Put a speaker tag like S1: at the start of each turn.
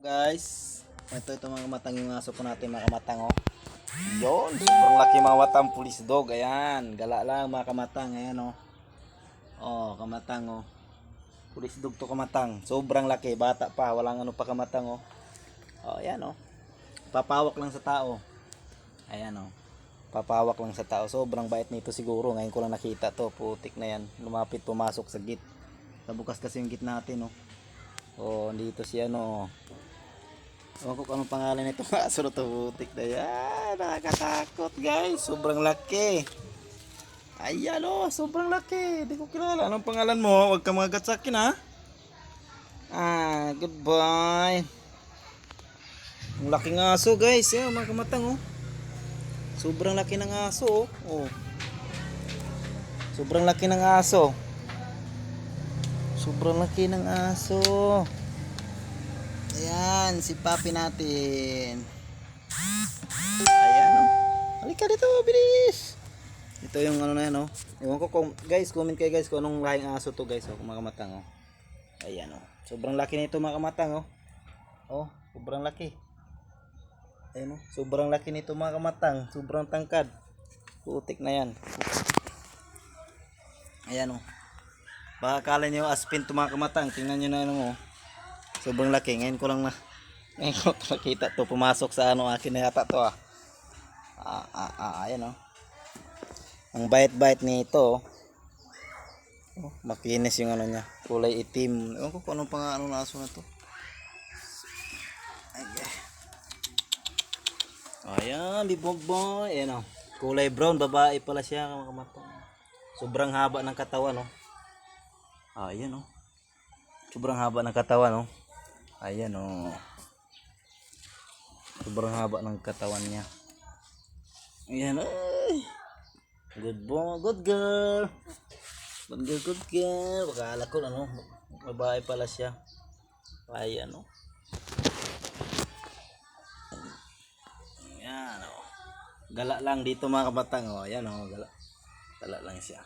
S1: Guys, ito mga matang yung aso po natin mga kamatang oh. Yun, sobrang laki mga matang police dog. Ayan, gala lang mga kamatang. Ayan oh. Oh, kamatang oh. Police dog to kamatang. Sobrang laki, bata pa, walang ano pa kamatang oh. Oh, ayan oh. Papawak lang sa tao. Ayan oh. Papawak lang sa tao. Sobrang bait nito siguro. Ngayon ko lang nakita to. Putik na yan. Lumapit, pumasok sa gate. Nabukas kasi yung gate natin oh. Oh, dito si ano oh. Ewan ko kung anong pangalan nito. Aso na to, butik na yan. Nakakatakot guys. Sobrang laki. Ayan o, sobrang laki. Hindi ko kilala. Anong pangalan mo? Huwag ka magagat sa akin ha. Goodbye. Ang laking aso guys. Yan, mga kamatang oh. Sobrang laki ng aso oh. Sobrang laki ng aso. Sobrang laki ng aso. Ayan, si papi natin. Ayan o. Halika dito, bilis. Ito yung ano na yan o. Ewan ko kung, guys, comment kayo guys kung anong lahing aso to guys o. Kung mga kamatang o. Ayan o. Sobrang laki nito mga kamatang o. Oh, sobrang laki. Ayan o. Sobrang laki nito mga kamatang. Sobrang tangkad. Putik na yan. Ayan o. Baka akala nyo aspin to mga kamatang. Tingnan nyo na ano o. Sobrang laki. Ngayon ko nakita to. Pumasok sa ano akin na yata to ah. Ayan oh. Ang bait-bait nito oh. Makinis yung ano niya. Kulay itim. Ewan ko kung anong pang-ano na aso na to. Ayan, bibog boy. Ayan oh. Kulay brown. Babae pala siya. Sobrang haba ng katawan oh. Ayan oh. Sobrang haba ng katawan oh. Ayan oh. Sobrang haba ng katawan niya. Ayan ay. Good boy, good girl. Good girl, good girl. Akala ko ano, babae pala siya. Ayan oh. Ayan oh. Gala lang dito mga kabatang oh. Ayan oh, gala. Gala lang siya.